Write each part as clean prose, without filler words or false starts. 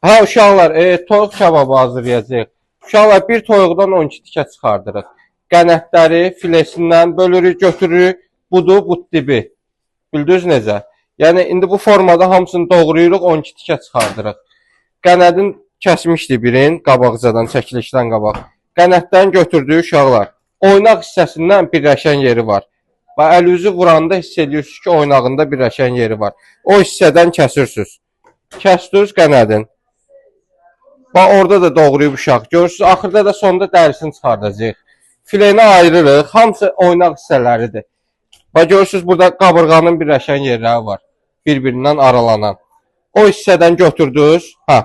Ha uşaqlar, toyuq kababı hazırlayacağıq. Uşaqlar bir toyuqdan 12 tikə çıxardırıq. Qənətləri filesindən bölürük, götürürük. Budur, but dibi. Bildiniz necə? Yəni indi bu formada hamısını doğrayırıq, 12 tikə çıxardırıq. Qənədin kəsmişdi birin, qabaqcadan, çəkilişdən qabaq. Qənətdən götürdük uşaqlar. Oynaq hissəsindən birləşən yeri var. Və əlinizi vuranda hiss edirsiniz ki, oynağında birləşən yeri var. O hissədən kəsirsiniz. Kəsdiniz qənədin. Bax, orada da doğrayıb uşaq. Görürsünüz, axırda da sonda dərisini çıxardacaq. Fileni ayırırıq. Hamısı oynaq hissələridir. Bax, görürsünüz, burada qabırğanın birləşən yerləri var. Bir-birindən aralanan. O hissədən götürdünüz. Bax,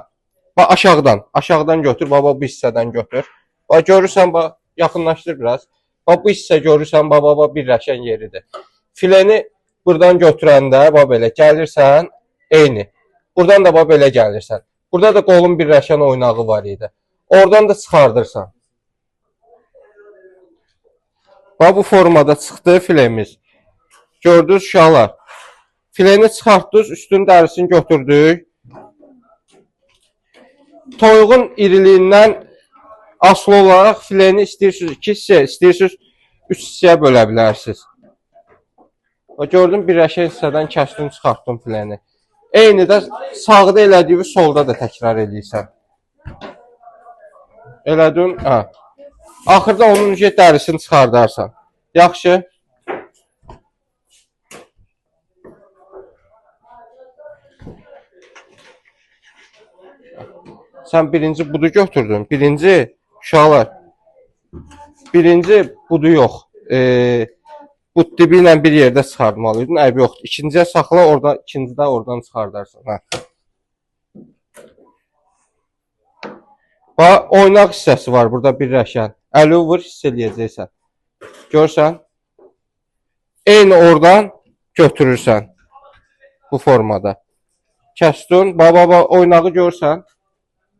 aşağıdan götür. Bax, bu hissədən götür. Bax, görürsən, bax, yaxınlaşdır biraz. Bax, bu hissə görürsən, bax, birləşən yeridir. Fileni buradan götürəndə, bax, belə gəlirsən, eyni. Buradan da bax, belə gəlirsən. Burada da qolun birləşən oynağı var idi. Oradan da çıxardırsan. Bax, bu formada çıxdı filemiz. Gördünüz uşaqlar. Fileni çıxartdınız, üstünün dərisini götürdük. Toyuğun iriliyindən asılı olaraq fileni istəyirsiniz 2 hissəyə, istəyirsiniz 3 hissəyə bölə bilərsiniz. Gördüm, birləşən hissədən kəsdim, çıxartdım fileni. Eyni də sağda elədiyi solda da təkrar edirsən. Elədin, axırda onun dərisini çıxardarsan. Yaxşı. Sən birinci budu götürdün. Birinci, uşaqlar. Birinci budu yox. But dibi ilə bir yerdə çıxartmalıydın. Ayıb yoxdur. İkinciyə saxla, ikincidə oradan çıxardarsan. Bax, oynaq hissəsi var burada birləşən. Əli vur, hiss eləyəcəksən. Görsən? Eyni oradan götürürsən. Bu formada. Kəsdin. Bax, oynağı görsən.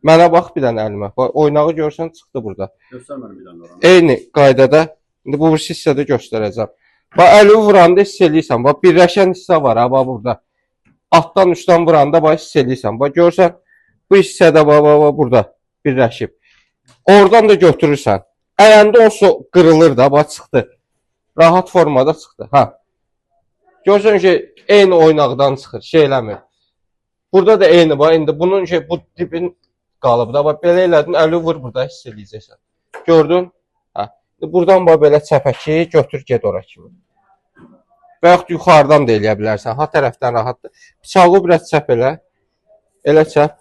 Mənə bax bir dənə əlimə. Bax, oynağı görsən, çıxdı burada. Göstər mənə bir dənə oranı. Eyni qaydada. İndi bu hissədə göstərəcəm. Bax, əli vuranda hiss eləyirsən. Bax, birləşən hissə var, bax, burada. Altdan üstten vuranda, bax, hiss eləyirsən. Bax, görsən, bu hissədə, bax, burada birləşib. Oradan da götürürsən. Əyəndə o qırılır da, bax, çıxdı. Rahat formada çıxdı. Görsən ki, eyni oynaqdan çıxır, şey eləmir. Burada da eyni, bax, indi bunun bu dibin qalıb da, bax, belə elədin, əli vur burada, hiss eləyəcəksən. Gördün? Buradan bax, belə çəpəki, götür, ged ora kimi. Və yaxud yuxarıdan da eləyə bilərsən. Ha tərəfdən rahatdır. Bıçağı biraz çəp elə. Elə çəp.